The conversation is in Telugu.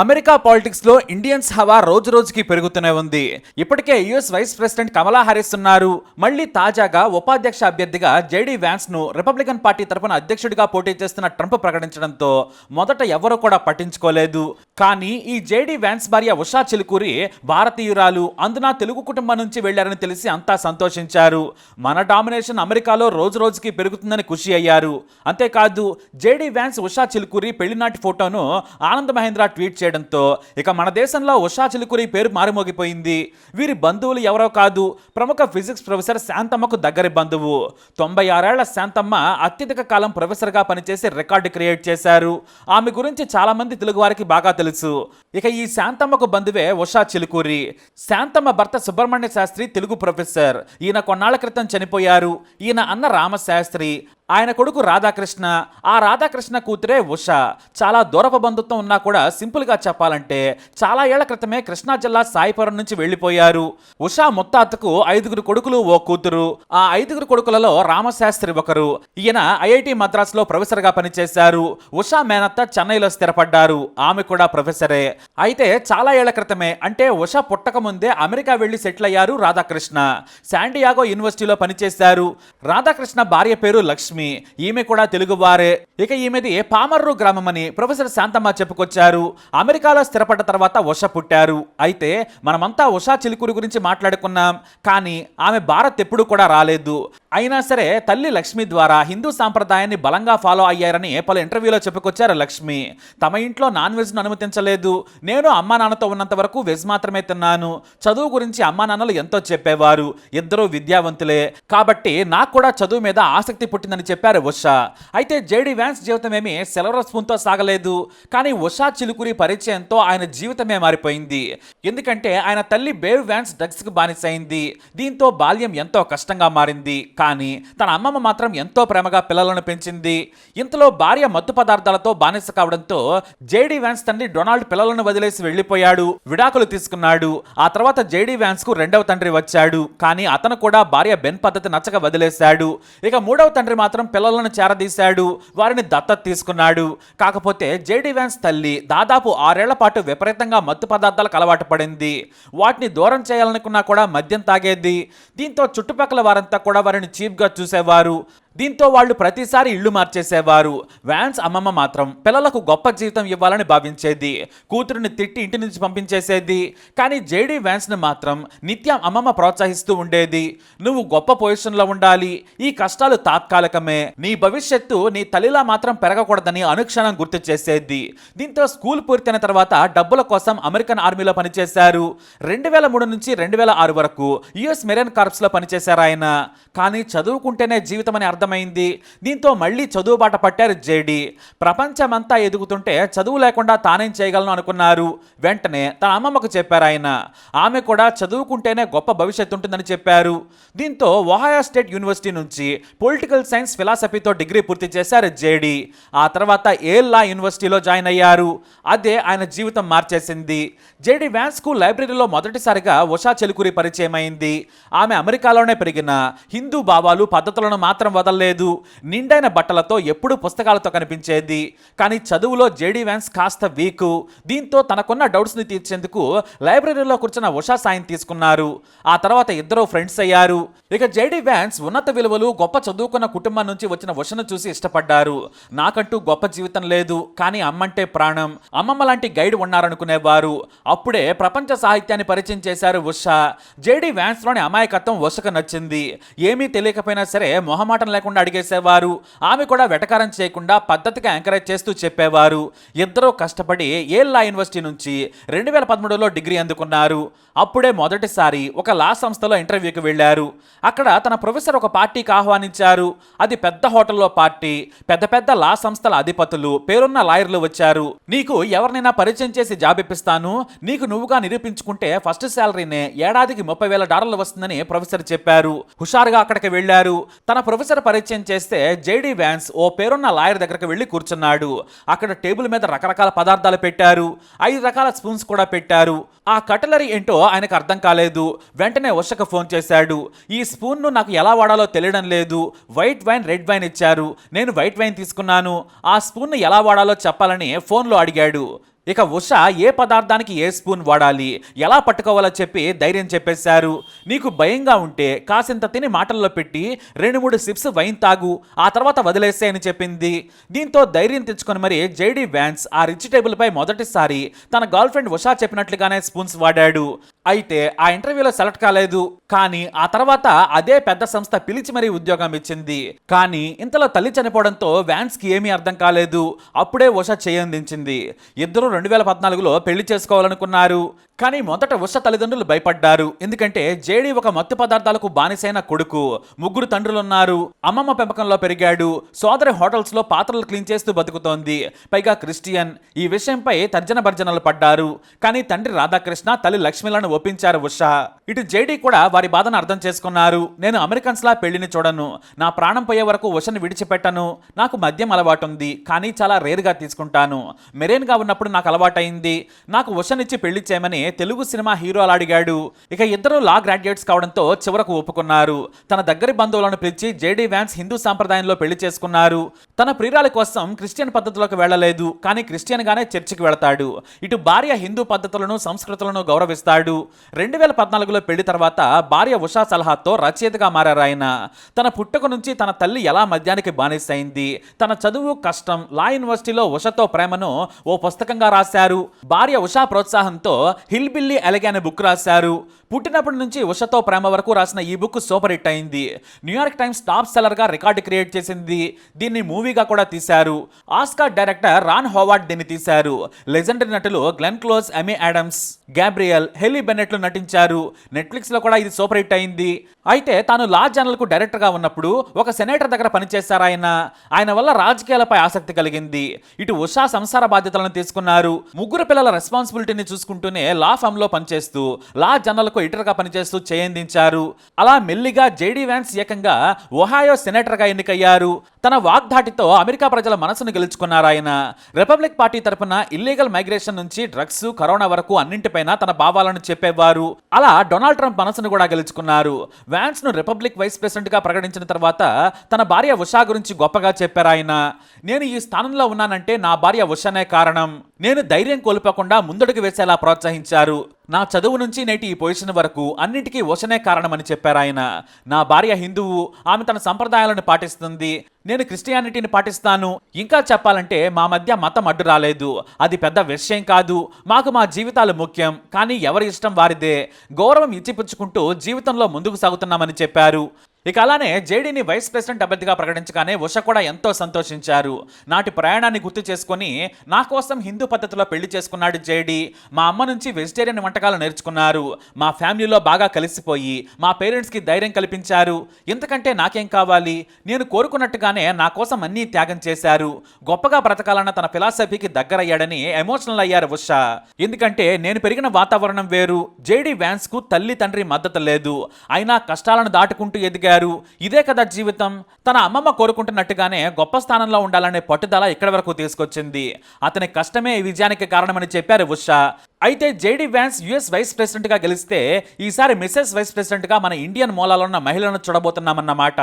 అమెరికా పాలిటిక్స్ లో ఇండియన్స్ హవా రోజు రోజుకి పెరుగుతూనే ఉంది. ఇప్పటికే యుఎస్ వైస్ ప్రెసిడెంట్ కమలా హారిస్ ఉన్నారు. మళ్ళీ తాజాగా ఉపాధ్యక్ష అభ్యర్థిగా జేడీ వ్యాన్స్ ను రిపబ్లికన్ పార్టీ తరఫున అధ్యక్షుడిగా పోటీ చేస్తున్న ట్రంప్ ప్రకటించడంతో మొదట ఎవరు కూడా పట్టించుకోలేదు. కానీ ఈ జేడీ వ్యాన్స్ భార్య ఉషా చిలుకూరి భారతీయురాలు, అందున తెలుగు కుటుంబం నుంచి వెళ్లారని తెలిసి అంతా సంతోషించారు. మన డామినేషన్ అమెరికాలో రోజు రోజుకి పెరుగుతుందని ఖుషి అయ్యారు. అంతేకాదు జేడీ వ్యాన్స్ ఉషా చిలుకూరి పెళ్లినాటి ఫోటోను ఆనంద్ మహేంద్ర ట్వీట్ చేయడంతో ఇక మన దేశంలో ఉషా చిలుకూరి పేరు మారుమోగిపోయింది. వీరి బంధువులు ఎవరో కాదు, ప్రముఖ ఫిజిక్స్ ప్రొఫెసర్ శాంతమ్మకు దగ్గరి బంధువు. 96 ఏళ్ల శాంతమ్మ అత్యధిక కాలం ప్రొఫెసర్గా పనిచేసి రికార్డు క్రియేట్ చేశారు. ఆమె గురించి చాలా మంది తెలుగు వారికి బాగా తెలుసు. ఇక ఈ శాంతమ్మకు బంధువే ఉషా చిలుకూరి. శాంతమ్మ భర్త సుబ్రహ్మణ్య శాస్త్రి తెలుగు ప్రొఫెసర్. ఈయన కొన్నాళ్ల క్రితం చనిపోయారు. ఈయన అన్న రామశాస్త్రి, ఆయన కొడుకు రాధాకృష్ణ, ఆ రాధాకృష్ణ కూతురే ఉష. చాలా దూరపు బంధుత్వం ఉన్నా కూడా సింపుల్ గా చెప్పాలంటే చాలా ఏళ్ల క్రితమే కృష్ణా జిల్లా సాయిపురం నుంచి వెళ్లిపోయారు. ఉష ముత్తాతకు 5 కొడుకులు, ఓ కూతురు. ఆ 5 కొడుకులలో రామశాస్త్రి ఒకరు. ఈయన ఐఐటి మద్రాస్ లో ప్రొఫెసర్ గా పనిచేశారు. ఉషా మేనత్త చెన్నైలో స్థిరపడ్డారు. ఆమె కూడా ప్రొఫెసరే. అయితే చాలా ఏళ్ల క్రితమే, అంటే ఉష పుట్టక ముందే అమెరికా వెళ్లి సెటిల్ అయ్యారు రాధాకృష్ణ. శాండియాగో యూనివర్సిటీలో పనిచేశారు. రాధాకృష్ణ భార్య పేరు లక్ష్మి. ఈమె కూడా తెలుగు వారే. ఇక ఈమెది పామర్రు గ్రామం అని ప్రొఫెసర్ శాంతమ్మ చెప్పుకొచ్చారు. అమెరికాలో స్థిరపడ్డ తర్వాత ఉష పుట్టారు. అయితే మనమంతా ఉషా చిలుకూరి గురించి మాట్లాడుకున్నాం, కానీ ఆమె భారత్ ఎప్పుడు కూడా రాలేదు. అయినా సరే తల్లి లక్ష్మి ద్వారా హిందూ సాంప్రదాయాన్ని బలంగా ఫాలో అయ్యారని పలు ఇంటర్వ్యూలో చెప్పుకొచ్చారు లక్ష్మి. తమ ఇంట్లో నాన్ వెజ్ ను అనుమతించలేదు. నేను అమ్మా నాన్నతో ఉన్నంత వరకు వెజ్ మాత్రమే తిన్నాను. చదువు గురించి అమ్మా నాన్నలు ఎంతో చెప్పేవారు. ఇద్దరు విద్యావంతులే, కాబట్టి నాకు కూడా చదువు మీద ఆసక్తి పుట్టిందని చెప్పారు ఉషా. అయితే జేడీ వ్యాన్స్ జీవితం ఏమీ సిల్వర్ స్పూన్ తో సాగలేదు. కానీ ఉషా చిలుకూరి పరిచయంతో ఆయన జీవితమే మారిపోయింది. ఎందుకంటే ఆయన తల్లి బేవ్ వ్యాన్స్ డ్రగ్స్ కు బానిసైంది. దీంతో బాల్యం ఎంతో కష్టంగా మారింది. కానీ తన అమ్మమ్మ మాత్రం ఎంతో ప్రేమగా పిల్లలను పెంచింది. ఇంతలో భార్య మత్తు పదార్థాలతో బానిస కావడంతో జేడీ వ్యాన్స్ తండ్రి డొనాల్డ్ పిల్లలను వదిలేసి వెళ్లిపోయాడు. విడాకులు తీసుకున్నాడు. ఆ తర్వాత జేడీ వ్యాన్స్ కు రెండవ తండ్రి వచ్చాడు. కానీ అతను కూడా భార్య బెన్ పద్ధతి నచ్చక వదిలేశాడు. ఇక మూడవ తండ్రి మాత్రం పిల్లలను చేరదీశాడు. వారిని దత్తత తీసుకున్నాడు. కాకపోతే జేడీ వ్యాన్స్ తల్లి దాదాపు 6 ఏళ్ల పాటు విపరీతంగా మత్తు పదార్థాలకు అలవాటు పడింది. వాటిని దూరం చేయాలనుకున్నా కూడా మద్యం తాగేది. దీంతో చుట్టుపక్కల వారంతా కూడా వారిని చీప్ గా చూసేవారు. దీంతో వాళ్ళు ప్రతిసారి ఇళ్లు మార్చేసేవారు. వ్యాన్స్ అమ్మమ్మ మాత్రం పిల్లలకు గొప్ప జీవితం ఇవ్వాలని భావించేది. కూతురుని తిట్టి ఇంటి నుంచి పంపించేసేది. కానీ జేడీ వ్యాన్స్ ని మాత్రం నిత్యం అమ్మమ్మ ప్రోత్సహిస్తూ ఉండేది. నువ్వు గొప్ప పొజిషన్లో ఉండాలి, ఈ కష్టాలు తాత్కాలికమే, నీ భవిష్యత్తు నీ తల్లిలా మాత్రం పెరగకూడదని అనుక్షణం గుర్తు చేసేది. దీంతో స్కూల్ పూర్తయిన తర్వాత డబ్బుల కోసం అమెరికన్ ఆర్మీలో పనిచేశారు. 2003 నుంచి 2006 వరకు యుఎస్ మెరైన్ కార్ప్స్ లో పనిచేశారు ఆయన. కానీ చదువుకుంటేనే జీవితం అని అర్థమైంది. దీంతో మళ్ళీ చదువు బాట పట్టారు జేడీ. ప్రపంచమంతా ఎదుగుతుంటే చదువు లేకుండా తానేం చేయగలను అనుకున్నారు. వెంటనే తన అమ్మమ్మకు చెప్పారు ఆయన. ఆమె కూడా చదువుకుంటేనే గొప్ప భవిష్యత్తు ఉంటుందని చెప్పారు. దీంతో ఒహాయో స్టేట్ యూనివర్సిటీ నుంచి పొలిటికల్ సైన్స్ ఫిలాసఫీతో డిగ్రీ పూర్తి చేశారు జేడీ. ఆ తర్వాత ఏల్ లా యూనివర్సిటీలో జాయిన్ అయ్యారు. అదే ఆయన జీవితం మార్చేసింది. జేడీ వ్యాన్స్ కు లైబ్రరీలో మొదటిసారిగా ఉషా చిలుకూరి పరిచయం అయింది. ఆమె అమెరికాలోనే పెరిగిన హిందూ భావాలు పద్ధతులను మాత్రం వదలలేదు. నిండైన బట్టలతో ఎప్పుడూ పుస్తకాలతో కనిపించేది. కానీ చదువులో జేడీ వ్యాన్స్ కాస్త వీకు. దీంతో తనకున్న డౌట్స్ ని తీర్చేందుకు లైబ్రరీలో కూర్చున్న ఉషా సాయం తీసుకున్నారు. ఆ తర్వాత ఇద్దరు ఫ్రెండ్స్ అయ్యారు. ఇక జేడీ వ్యాన్స్ ఉన్నత విలువలు, గొప్ప చదువుకున్న కుటుంబం నుంచి వచ్చిన ఉషను చూసి ఇష్టపడ్డారు. నాకంటూ గొప్ప జీవితం లేదు, కానీ అమ్మంటే ప్రాణం, అమ్మమ్మ లాంటి గైడ్ ఉన్నారనుకునేవారు. అప్పుడే ప్రపంచ సాహిత్యాన్ని పరిచయం చేశారు ఉషా. జేడీ వ్యాన్స్ లోని అమాయకత్వం ఉషకు నచ్చింది. ఏమీ తెలియకపోయినా సరే మొహమాటం లేకుండా అడిగేసేవారు. ఆమె కూడా వెటకారం చేయకుండా పద్ధతిగా ఎంకరేజ్ చేస్తూ చెప్పేవారు. ఇద్దరూ కష్టపడి ఏల్ లా యూనివర్సిటీ నుంచి 2013లో డిగ్రీ అందుకున్నారు. అప్పుడే మొదటిసారి ఒక లా సంస్థలో ఇంటర్వ్యూకి వెళ్లారు. అక్కడ తన ప్రొఫెసర్ ఒక పార్టీకి ఆహ్వానించారు. అది పెద్ద హోటల్లో పార్టీ. పెద్ద పెద్ద లా సంస్థల అధిపతులు, పేరున్న లాయర్లు వచ్చారు. నీకు ఎవరినైనా పరిచయం చేసి జాబ్ ఇప్పిస్తాను, నీకు నువ్వుగా నిరూపించుకుంటే ఫస్ట్ శాలరీనే ఏడాదికి $30,000 వస్తుందని ప్రొఫెసర్ చెప్పారు. హుషారుగా అక్కడికి వెళ్లారు. తన ప్రొఫెసర్ పరిచయం చేస్తే జేడీ వ్యాన్స్ ఓ పేరున్న లాయర్ దగ్గరికి వెళ్లి కూర్చున్నాడు. అక్కడ టేబుల్ మీద రకరకాల పదార్థాలు పెట్టారు. 5 రకాల స్పూన్స్ కూడా పెట్టారు. ఆ కటలరీ ఏంటో ఆయనకు అర్థం కాలేదు. వెంటనే ఉషకు ఫోన్ చేశాడు. ఈ స్పూన్ను నాకు ఎలా వాడాలో తెలియడం లేదు, వైట్ వైన్, రెడ్ వైన్ ఇచ్చారు, నేను వైట్ వైన్ తీసుకున్నాను, ఆ స్పూన్ను ఎలా వాడాలో చెప్పాలని ఫోన్లో అడిగాడు. ఇక ఉష ఏ పదార్థానికి ఏ స్పూన్ వాడాలి, ఎలా పట్టుకోవాలో చెప్పి ధైర్యం చెప్పేశారు. నీకు భయంగా ఉంటే కాసింత తిని మాటల్లో పెట్టి 2-3 సిప్స్ వైన్ తాగు, ఆ తర్వాత వదిలేసే అని చెప్పింది. దీంతో ధైర్యం తెచ్చుకొని మరి జేడీ వ్యాన్స్ ఆ రిచ్ టేబుల్ పై మొదటిసారి తన గర్ల్ ఫ్రెండ్ ఉషా చెప్పినట్లుగానే స్పూన్స్ వాడాడు. అయితే ఆ ఇంటర్వ్యూలో సెలెక్ట్ కాలేదు. కానీ ఆ తర్వాత అదే పెద్ద సంస్థ పిలిచి మరీ ఉద్యోగం ఇచ్చింది. కానీ ఇంతలో తల్లి చనిపోవడంతో వ్యాన్స్ కి ఏమీ అర్థం కాలేదు. అప్పుడే ఉష చేయందించింది. ఇద్దరు 2014లో పెళ్లి చేసుకోవాలనుకున్నారు. కానీ మొదట ఉష తల్లిదండ్రులు భయపడ్డారు. ఎందుకంటే జేడీ ఒక మత్తు పదార్థాలకు బానిసైన కొడుకు, 3 తండ్రులున్నారు, అమ్మమ్మ పెంపకంలో పెరిగాడు, సోదరి హోటల్స్ లో పాత్రలు క్లీన్ చేస్తూ బతుకుతోంది, పైగా క్రిస్టియన్. ఈ విషయంపై తర్జన భర్జనలు పడ్డారు. కానీ తండ్రి రాధాకృష్ణ, తల్లి లక్ష్మిలను ఒప్పించారు ఉష. ఇటు జేడీ కూడా వారి బాధను అర్థం చేసుకున్నారు. నేను అమెరికన్స్ లా పెళ్లిని చూడను, నా ప్రాణం పోయే వరకు ఉషను విడిచిపెట్టను. నాకు మద్యం అలవాటుంది, కానీ చాలా రేరుగా తీసుకుంటాను. మెరైన్ గా ఉన్నప్పుడు నాకు అలవాటైంది. నాకు ఉషనిచ్చి పెళ్లి చేయమని తెలుగు సినిమా హీరో అలా అడిగాడు. ఇక ఇద్దరు లా గ్రాడ్యుయేట్స్ కావడంతో చివరకు ఒప్పుకున్నారు. తన దగ్గరి బంధువులను పిలిచి జేడీ వ్యాన్స్ హిందూ సాంప్రదాయంలో పెళ్లి చేసుకున్నారు. తన ప్రియురాలి కోసం క్రిస్టియన్ పద్ధతిలోకి వెళ్లలేదు, కానీ క్రిస్టియన్ గానే చర్చికి వెళతాడు. ఇటు భార్య హిందూ పద్ధతులను సంస్కృతులను గౌరవిస్తాడు. 2014లో పెళ్లి తర్వాత భార్య ఉషా సలహాతో రచయితగా మారారు ఆయన. తన పుట్టుక నుంచి తన తల్లి ఎలా మద్యానికి బానిసైంది, తన చదువు కష్టం, లా యూనివర్సిటీలో ఉషతో ప్రేమను ఓ పుస్తకంగా రాశారు. భార్య ఉషా ప్రోత్సాహంతో హిల్ బిల్లీ ఎలగే అనే బుక్ రాశారు. పుట్టినప్పటి నుంచి ఉషతో ప్రేమ వరకు రాసిన ఈ బుక్ సూపర్ హిట్ అయింది. న్యూయార్క్ టైమ్స్ టాప్ సెల్లర్ గా రికార్డు క్రియేట్ చేసింది. దీన్ని మూవీగా కూడా తీశారు. ఆస్కార్ డైరెక్టర్ రాన్ హోవార్డ్ దీన్ని తీశారు. లెజెండరీ నటులు Glenn Close, Amy Adams, Gabriel, Haley బెన్నెట్లు నటించారు. నెట్ఫ్లిక్స్ లో కూడా ఇది సూపర్ హిట్ అయింది. అయితే తాను లా ఛానల్ కు డైరెక్టర్ గా ఉన్నప్పుడు ఒక సెనేటర్ దగ్గర పనిచేశారు ఆయన. ఆయన వల్ల రాజకీయాలపై ఆసక్తి కలిగింది. ఇటు ఉషా సంసార బాధ్యతలను తీసుకున్నారు. 3 పిల్లల రెస్పాన్సిబిలిటీని చూసుకుంటూనే లా ఫర్మ్ లో పనిచేస్తూ లా జర్నల్ కు ఎడిటర్ గా పనిచేస్తూ చేయందించారు. అలా మెల్లిగా జేడీ వ్యాన్స్ ఏకంగా ఒహాయో సెనేటర్ గా ఎన్నికయ్యారు. తన వాగ్దాటితో అమెరికా ప్రజల మనసును గెలుచుకున్నారు ఆయన. రిపబ్లిక్ పార్టీ తరపున ఇల్లీగల్ మైగ్రేషన్ నుంచి డ్రగ్స్, కరోనా వరకు అన్నింటిపైన తన భావాలను చెప్పేవారు. అలా డొనాల్డ్ ట్రంప్ మనసును కూడా గెలుచుకున్నారు. వ్యాన్స్ ను రిపబ్లిక్ వైస్ ప్రెసిడెంట్ గా ప్రకటించిన తర్వాత తన భార్య ఉషా గురించి గొప్పగా చెప్పారు ఆయన. నేను ఈ స్థానంలో ఉన్నానంటే నా భార్య ఉషానే కారణం. నేను ధైర్యం కోల్పోకుండా ముందడుగు వేసేలా ప్రోత్సహించారు. నా చదువు నుంచి నేటి ఈ పొజిషన్ వరకు అన్నిటికీ ఉషనే కారణమని చెప్పారు ఆయన. నా భార్య హిందువు, ఆమె తన సంప్రదాయాలను పాటిస్తుంది, నేను క్రిస్టియానిటీని పాటిస్తాను. ఇంకా చెప్పాలంటే మా మధ్య మతం అడ్డు రాలేదు. అది పెద్ద విషయం కాదు. మాకు మా జీవితాలు ముఖ్యం, కానీ ఎవరి ఇష్టం వారిదే. గౌరవం ఇచ్చిపుచ్చుకుంటూ జీవితంలో ముందుకు సాగుతున్నామని చెప్పారు. ఇక అలానే జేడీని వైస్ ప్రెసిడెంట్ అభ్యర్థిగా ప్రకటించగానే ఉష కూడా ఎంతో సంతోషించారు. నాటి ప్రయాణాన్ని గుర్తు చేసుకుని నా కోసం హిందూ పద్ధతిలో పెళ్లి చేసుకున్నాడు జేడీ. మా అమ్మ నుంచి వెజిటేరియన్ వంటకాలు నేర్చుకున్నారు. మా ఫ్యామిలీలో బాగా కలిసిపోయి మా పేరెంట్స్కి ధైర్యం కల్పించారు. ఇంతకంటే నాకేం కావాలి? నేను కోరుకున్నట్టుగానే నా కోసం అన్నీ త్యాగం చేశారు. గొప్పగా బ్రతకాలన్న తన ఫిలాసఫీకి దగ్గరయ్యాడని ఎమోషనల్ అయ్యారు ఉష. ఎందుకంటే నేను పెరిగిన వాతావరణం వేరు. జేడీ వ్యాన్స్ కు తల్లి తండ్రి మద్దతు లేదు, అయినా కష్టాలను దాటుకుంటూ ఎదిగారు. ఇదే కదా జీవితం. తన అమ్మమ్మ కోరుకుంటున్నట్టుగానే గొప్ప స్థానంలో ఉండాలనే పట్టుదల ఇక్కడి వరకు తీసుకొచ్చింది. అతని కష్టమే ఈ విజయానికి కారణమని చెప్పారు ఉష. అయితే JD Vance US vice president గా గెలిస్తే ఈసారి మిసెస్ వైస్ ప్రెసిడెంట్ గా మన ఇండియన్ మూలాలున్న మహిళలను చూడబోతున్నామన్నమాట.